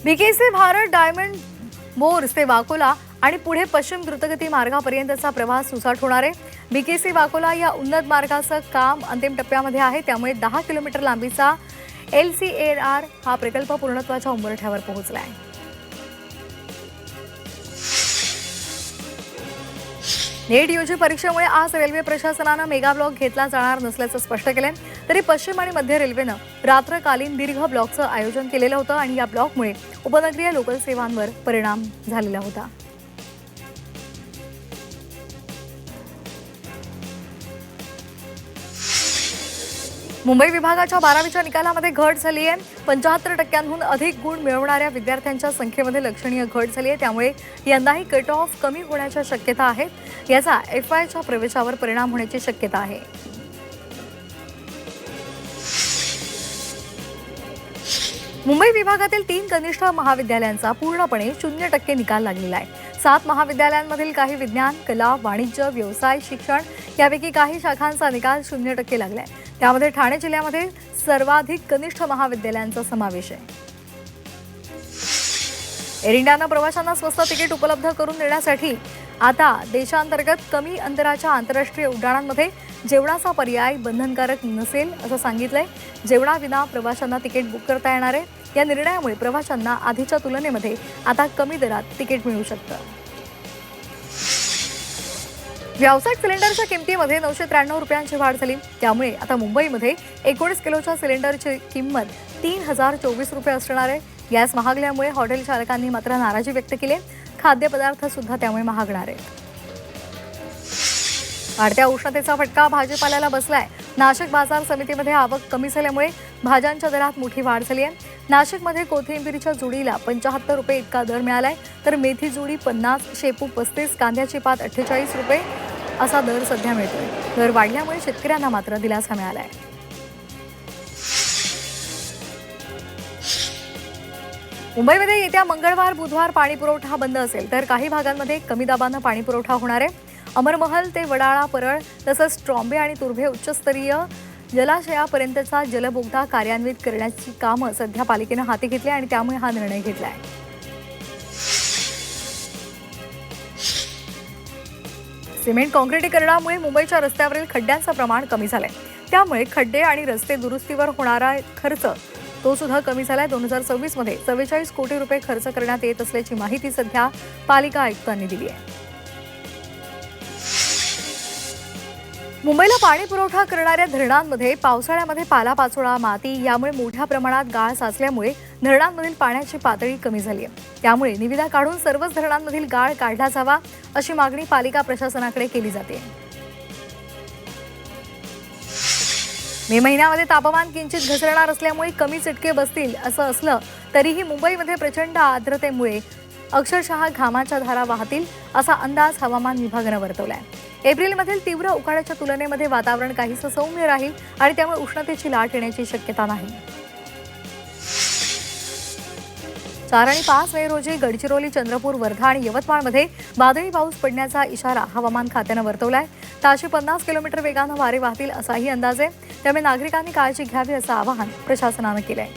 BKC Bharat diamond Morse ते वाकोला आणि पुढे पश्चिम द्रुतगती मार्गापर्यंतचा प्रवास सुसाट होणार आहे. बीकेसी वाकोला या उन्नत मार्गाचं काम अंतिम टप्प्यामध्ये आहे. त्यामुळे 10 किलोमीटर लांबीचा LCAR हा प्रकल्प पूर्णत्वाच्या उंबरठ्यावर पोहोचला आहे. नेट यूजी परीक्षेमुळे आज रेल्वे प्रशासनानं मेगा ब्लॉक घेतला जाणार नसल्याचं स्पष्ट केलंय. तरी पश्चिम आणि मध्य रेल्वेनं रात्रकालीन दीर्घ ब्लॉकचं आयोजन केलेलं होतं आणि या ब्लॉकमुळे उपनगरीय लोकल सेवांवर परिणाम झालेला होता. मुंबई विभागाच्या 12वीच्या निकालामध्ये घट झाली आहे. 75% अधिक गुण मिळवणाऱ्या विद्यार्थ्यांच्या संख्येमध्ये लक्षणीय घट झाली आहे. त्यामुळे यंदाही कट ऑफ कमी होण्याच्या शक्यता आहेत. याचा FYच्या प्रवेशावर परिणाम होण्याची शक्यता आहे. मुंबई विभागातील 3 कनिष्ठ महाविद्यालयांचा पूर्णपणे 0% निकाल लागलेला आहे. 7 महाविद्यालयांमधील काही विज्ञान, कला, वाणिज्य, व्यवसाय, शिक्षण यापैकी काही शाखांचा निकाल 0% लागलाय. त्यामध्ये ठाणे जिल्ह्यामध्ये सर्वाधिक कनिष्ठ महाविद्यालयांचा समावेश आहे. एअर इंडियानं प्रवाशांना स्वस्त तिकीट उपलब्ध करून देण्यासाठी आता देशांतर्गत कमी अंतराच्या आंतरराष्ट्रीय उड्डाणांमध्ये जेवणाचा पर्याय बंधनकारक नसेल असं सांगितलंय. जेवणाविना प्रवाशांना तिकीट बुक करता येणार आहे. या निर्णयामुळे प्रवाशांना आधीच्या तुलनेमध्ये आता कमी दरात तिकीट मिळू शकतं. व्यावसायिक सिलेंडरच्या किमतीमध्ये 993 रुपयांची वाढ झाली. त्यामुळे आता मुंबईमध्ये 19 किलोच्या सिलेंडरची किंमत 3024 रुपये असणार आहे. गॅस महागल्यामुळे हॉटेल चालकांनी मात्र नाराजी व्यक्त केली. खाद्यपदार्थ सुद्धा त्यामुळे महागणार आहेत. वाढत्या उष्णतेचा फटका भाजीपाल्याला बसलाय. नाशिक बाजार समितीमध्ये आवक कमी झाल्यामुळे भाज्यांच्या दरात मोठी वाढ झाली आहे. नाशिकमध्ये कोथिंबीरच्या जुडीला 75 रुपये इतका दर मिळालाय. तर मेथी जुडी 50, शेपू 35, कांद्याची पात 48 रुपये असा दर सध्या मिळतोय. दर वाढल्यामुळे शेतकऱ्यांना मात्र दिलासा मिळालाय. मुंबईमध्ये येत्या मंगळवार बुधवार पाणी पुरवठा बंद असेल तर काही भागांमध्ये कमी दाबानं पाणी पुरवठा होणार आहे. अमरमहल ते वडाळा परळ तसंच ट्रॉम्बे आणि तुर्भे उच्चस्तरीय जलाशयापर्यंतचा जलबोगदा कार्यान्वित करण्याची कामं सध्या पालिकेनं हाती घेतली आणि त्यामुळे हा निर्णय घेतलाय. सिमेंट काँक्रिटीकरणामुळे मुंबईच्या रस्त्यावरील खड्ड्यांचं प्रमाण कमी झालंय. त्यामुळे खड्डे आणि रस्ते दुरुस्तीवर होणारा खर्च तो सुद्धा कमी झालाय. 2026 मध्ये 44 कोटी रुपये खर्च करण्यात येत असल्याची माहिती सध्या पालिका आयुक्तांनी दिली आहे. मुंबईला पाणी पुरवठा करणाऱ्या धरणांमध्ये पावसाळ्यामध्ये पालापाचोळा, माती यामुळे मोठ्या प्रमाणात गाळ साचल्यामुळे धरणांमधील पाण्याची पातळी कमी झाली आहे. त्यामुळे निविदा काढून सर्वच धरणांमधील गाळ काढला जावा अशी मागणी पालिका प्रशासनाकडे केली जाते. मे महिन्यामध्ये तापमान किंचित घसरणार असल्यामुळे कमी चटके बसतील असं असलं तरीही मुंबईमध्ये प्रचंड आर्द्रतेमुळे अक्षरशः घामाच्या धारा वाहतील असा अंदाज हवामान विभागानं वर्तवलाय. एप्रिलमधील तीव्र उकाड्याच्या तुलनेमध्ये वातावरण काहीसं सौम्य राहील आणि त्यामुळे उष्णतेची लाट येण्याची शक्यता नाही. 4 आणि 5 मे रोजी गडचिरोली, चंद्रपूर, वर्धा आणि यवतमाळमध्ये वादळी पाऊस पडण्याचा इशारा हवामान खात्यानं वर्तवलाय. ताशी 50 किलोमीटर वेगानं वारे वाहतील असाही अंदाज आहे. त्यामुळे नागरिकांनी काळजी घ्यावी असं आवाहन प्रशासनानं केलंय.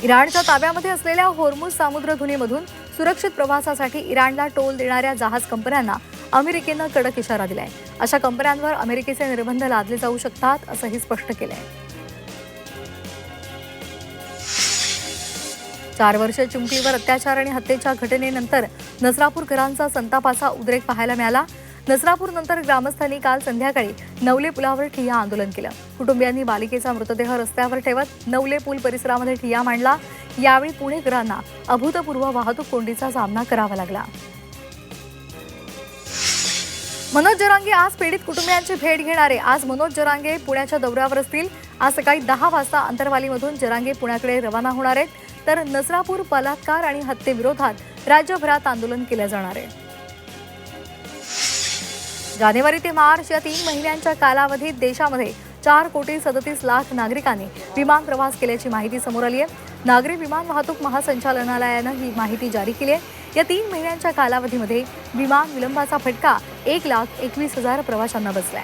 इराणच्या ताब्यामध्ये असलेल्या होर्मुझ सामुद्रधुनीमधून सुरक्षित प्रवासासाठी इराणला टोल देणाऱ्या जहाज कंपन्यांना अमेरिकेनं कडक इशारा दिलाय. अशा कंपन्यांवर अमेरिकेचे निर्बंध लादले जाऊ शकतात असंही स्पष्ट केलंय. 4 वर्ष चिमुकलीवर अत्याचार आणि हत्येच्या घटनेनंतर नसरापूरकरांचा संतापाचा उद्रेक पाहायला मिळाला. नसरापूरनंतर ग्रामस्थांनी काल संध्याकाळी नवले पुलावर ठिय्या आंदोलन केलं. कुटुंबियांनी बालिकेचा मृतदेह रस्त्यावर ठेवत नवले पूल परिसरामध्ये ठिय्या मांडला. यावेळी पुणेकरांना अभूतपूर्व वाहतूक कोंडीचा सामना करावा लागला. मनोज जरांगे आज पीडित कुटुंबियांची भेट घेणार आहे. आज मनोज जरांगे पुण्याच्या दौऱ्यावर असतील. आज सकाळी 10 वाजता अंतरवालीमधून जरांगे पुण्याकडे रवाना होणार आहेत. तर नसरापूर बलात्कार आणि हत्येविरोधात राज्यभरात आंदोलन केलं जाणार आहे. जानेवारी ते मार्च या 3 महिन्यांच्या कालावधीत देशामध्ये 4,37,00,000 नागरिकांनी विमान प्रवास केल्याची माहिती समोर आली आहे. नागरी विमान वाहतूक महासंचालनालयानं ही माहिती जारी केली आहे. या 3 महिन्यांच्या कालावधीमध्ये विमान विलंबाचा फटका 1,21,000 प्रवाशांना बसलाय.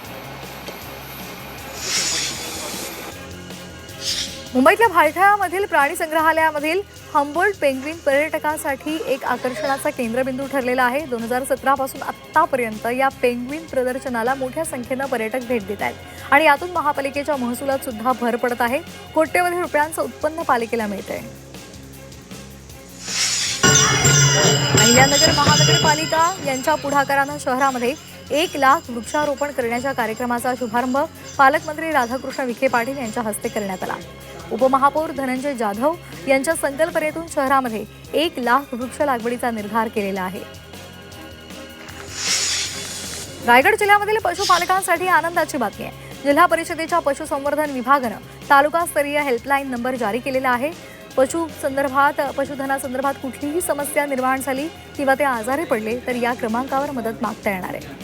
मुंबईतल्या भायखळ्यामधील प्राणी संग्रहालयामधील हम्बोल्ट पेंग्विन पर्यटकांसाठी एक आकर्षणाचा केंद्रबिंदू ठरलेला आहे. 2017 पासून आतापर्यंत या पेंग्विन प्रदर्शनाला मोठ्या संख्येनं पर्यटक भेट देत आहेत आणि यातून महापालिकेच्या महसुलात सुद्धा भर पडत आहे. कोट्यवधी रुपयांचं उत्पन्न पालिकेला मिळतंय. अहिल्यानगर महानगरपालिका यांच्या पुढाकारानं शहरामध्ये 1 लाख वृक्षारोपण करण्याच्या कार्यक्रमाचा शुभारंभ पालकमंत्री राधाकृष्ण विखे पाटील यांच्या हस्ते करण्यात आला. उपमहापौर धनंजय जाधव यांच्या संकल्पनेतून शहरामध्ये 1 लाख वृक्ष लागवडीचा निर्धार केलेला आहे. रायगड जिल्ह्यामधील पशुपालकांसाठी आनंदाची बातमी आहे. जिल्हा परिषदेच्या पशुसंवर्धन विभागानं तालुकास्तरीय हेल्पलाईन नंबर जारी केलेला आहे. पशुधनासंदर्भात कुठलीही समस्या निर्माण झाली किंवा ते आजारी पडले तर या क्रमांकावर मदत मागता येणार आहे.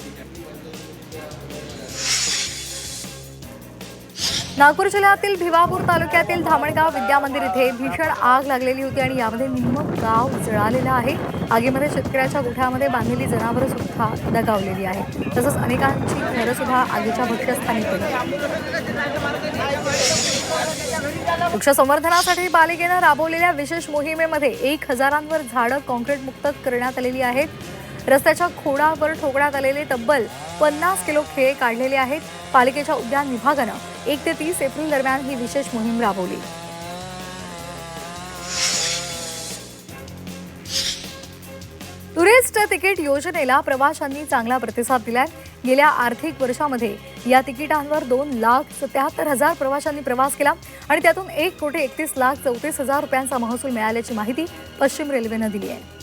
नागपूर जिल्ह्यातील भिवापूर तालुक्यातील धामणगाव विद्यामंदिर इथे भीषण आग लागलेली होती आणि यामध्ये निम्म गाव जळालेलं आहे. आगीमध्ये शेतकऱ्याच्या गोठ्यामध्ये बांधलेली जनावरं सुद्धा दगावलेली आहेत. तसंच अनेकांची घरं सुद्धा आगीच्या भक्ष्यस्थानी पडली. वृक्ष संवर्धनासाठी पालिकेनं राबवलेल्या विशेष मोहिमेमध्ये 1,000वर झाडं कॉन्क्रीट मुक्त करण्यात आलेली आहेत. रस्त्याच्या खोडावर ठोकण्यात आलेले तब्बल 50 किलो खिळे काढलेले आहेत. पालिकेच्या उद्यान विभागानं 1 ते 30 एप्रिल दरम्यान ही विशेष मोहीम राबवली. टुरिस्ट तिकीट योजनेला प्रवाशांनी चांगला प्रतिसाद दिलाय. गेल्या आर्थिक वर्षामध्ये या तिकिटांवर 2,77,000 प्रवाशांनी प्रवास केला आणि त्यातून 1,31,34,000 रुपयांचा महसूल मिळाल्याची माहिती पश्चिम रेल्वेनं दिली आहे.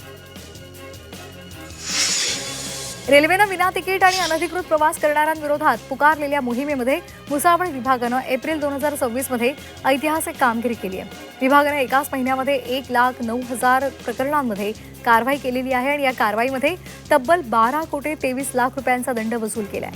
रेल्वेनं विना तिकीट आणि अनधिकृत प्रवास करणाऱ्यांविरोधात पुकारलेल्या मोहिमेमध्ये भुसावळ विभागानं एप्रिल 2026 मध्ये ऐतिहासिक कामगिरी केली आहे. विभागानं एकाच महिन्यामध्ये 1,09,000 प्रकरणांमध्ये कारवाई केलेली आहे आणि या कारवाईमध्ये तब्बल 12,23,00,000 रुपयांचा दंड वसूल केलाय.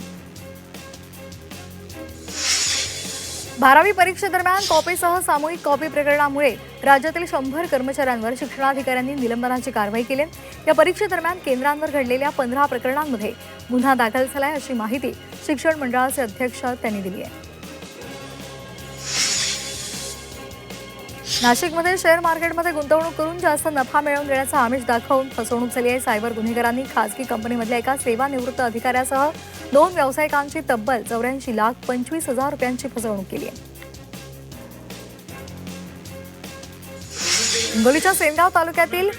12वी परीक्षेदरम्यान कॉपीसह सामूहिक कॉपी प्रकरणामुळे राज्यातील 100 कर्मचाऱ्यांवर शिक्षणाधिकाऱ्यांनी निलंबनाची कारवाई केली. या परीक्षेदरम्यान केंद्रांवर घडलेल्या 15 प्रकरणांमध्ये गुन्हा दाखल झालाय अशी माहिती शिक्षण मंडळाचे अध्यक्ष त्यांनी दिली आहे. नाशिकमध्ये शेअर मार्केटमध्ये गुंतवणूक करून जास्त नफा मिळवून देण्याचा आमिष दाखवून फसवणूक झाली आहे. सायबर गुन्हेगारांनी खासगी कंपनीमधल्या एका सेवानिवृत्त अधिकाऱ्यासह 2 व्यावसायिकांची तब्बल 84,25,000 रुपयांची फसवणूक केली आहे. हिंगोलीच्या सेनगाव तालुक्यातील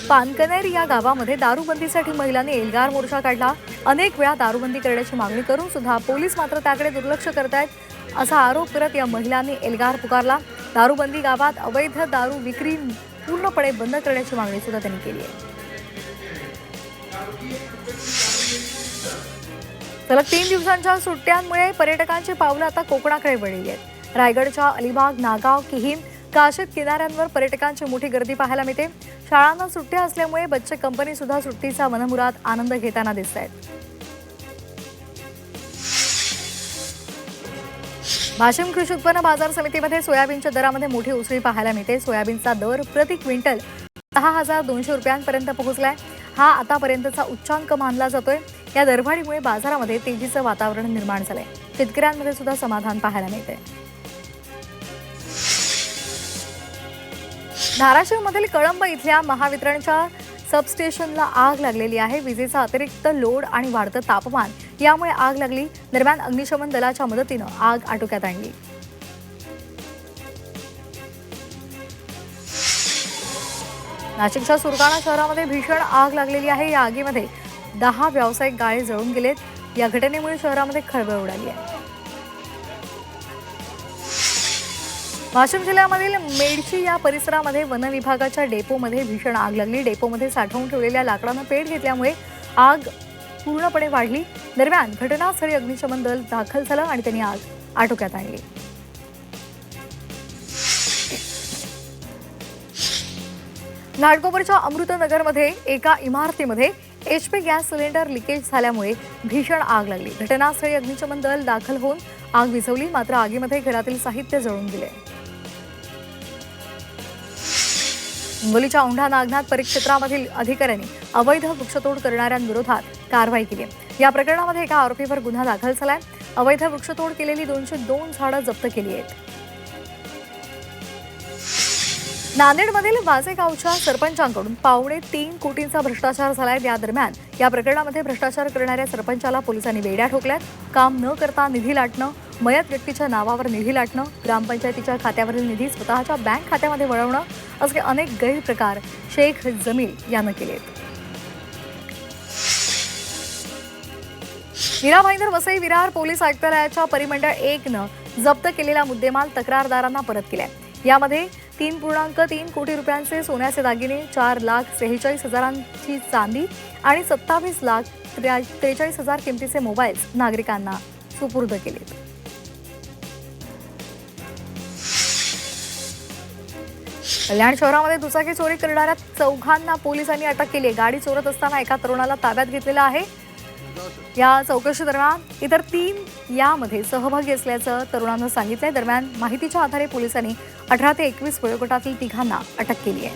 पानकनेर या गावामध्ये दारूबंदीसाठी महिलांनी एल्गार मोर्चा काढला. अनेक वेळा दारूबंदी करण्याची मागणी करून सुद्धा पोलीस मात्र त्याकडे दुर्लक्ष करतायत असा आरोप करत या महिलांनी एल्गार पुकारला. दारूबंदी गावात अवैध दारू विक्री पूर्णपणे बंद करण्याची मागणी सुद्धा त्यांनी केली आहे. सलग 3 दिवसांच्या सुट्ट्यांमुळे पर्यटकांची पावलं आता कोकणाकडे वळली आहेत. रायगडच्या अलिबाग, नागाव, किहीम, काशीद किनाऱ्यांवर पर्यटकांची मोठी गर्दी पाहायला मिळते. शाळांना सुट्ट्या असल्यामुळे बच्चे कंपनी सुद्धा सुट्टीचा मनमुराद आनंद घेताना दिसत आहेत. वाशिम कृषी उत्पन्न बाजार समितीमध्ये सोयाबीनच्या दरामध्ये मोठी उसळी पाहायला मिळते. सोयाबीनचा दर प्रति क्विंटल 10,200 रुपयांपर्यंत पोहोचलाय. हा आतापर्यंतचा उच्चांक मानला जातोय. या दरवाढीमुळे बाजारामध्ये तेजीचं वातावरण निर्माण झालंय. शेतकऱ्यांमध्ये सुद्धा समाधान पाहायला मिळते. धाराशिवमधील कळंब इथल्या महावितरणच्या सबस्टेशनला आग लागलेली आहे. विजेचा अतिरिक्त लोड आणि वाढतं तापमान यामुळे आग लागली. दरम्यान अग्निशमन दलाच्या मदतीनं आग आटोक्यात आणली. नाशिकच्या सुरगाणा शहरामध्ये भीषण आग लागलेली आहे. या आगीमध्ये 10 व्यावसायिक गाळे जळून गेलेत. या घटनेमुळे शहरामध्ये खळबळ उडाली आहे. वाशिम जिल्ह्यामधील मेडशी या परिसरामध्ये वन विभागाच्या डेपोमध्ये भीषण आग लागली. डेपोमध्ये साठवून ठेवलेल्या लाकडानं पेट घेतल्यामुळे आग पूर्णपणे वाढली. दरम्यान घटनास्थळी अग्निशमन दल दाखल झालं आणि त्यांनी आग आटोक्यात आणली. घाटकोपरच्या अमृतनगरमध्ये एका इमारतीमध्ये HP गॅस सिलेंडर लिकेज झाल्यामुळे भीषण आग लागली. घटनास्थळी अग्निशमन दल दाखल होऊन आग विझवली. मात्र आगीमध्ये घरातील साहित्य जळून गेले. हिंगोलीच्या औंढा नागनाथ परिक्षेत्रामधील अधिकाऱ्यांनी अवैध वृक्षतोड करणाऱ्यांविरोधात कारवाई केली आहे। या प्रकरणामध्ये एका आरोपीवर गुन्हा दाखल झालाय। अवैध वृक्षतोड केलेली 202 झाडं जप्त केली आहेत। नांदेडमधील वाजेगावच्या सरपंचांकडून 3.25 कोटींचा भ्रष्टाचार झालाय। या दरम्यान या प्रकरणामध्ये भ्रष्टाचार करणाऱ्या सरपंचाला पोलिसांनी बेड्या ठोकल्यात। काम न करता निधी लाटणं, मयत व्यक्तीच्या नावावर निधी लाटणं, ग्रामपंचायतीच्या खात्यावरील निधी स्वतःच्या बँक खात्यामध्ये वळवणं असे अनेक गैरप्रकार शेख जमील यानं केलेत। मीरा भाईंदर वसई विरार पोलीस आयुक्तालयाच्या परिमंडळ 1नं जप्त केलेला मुद्देमाल तक्रारदारांना परत केलाय। यामध्ये 3.3 कोटी रुपयांचे सोन्याचे दागिने, 4,46,000ची चांदी आणि 27,43,000 किमतीचे मोबाईल्स नागरिकांना सुपूर्द केलेत। कल्याण शहरामध्ये दुचाकी चोरी करणाऱ्या 4 पोलिसांनी अटक केली आहे। गाडी चोरत असताना एका तरुणाला ताब्यात घेतलेला आहे। या चौकशी दरम्यान इतर 3 यामध्ये सहभागी असल्याचं तरुणानं सांगितलंय। दरम्यान माहितीच्या आधारे पोलिसांनी 18 ते 21 वयोगटातील 3 अटक केली आहे।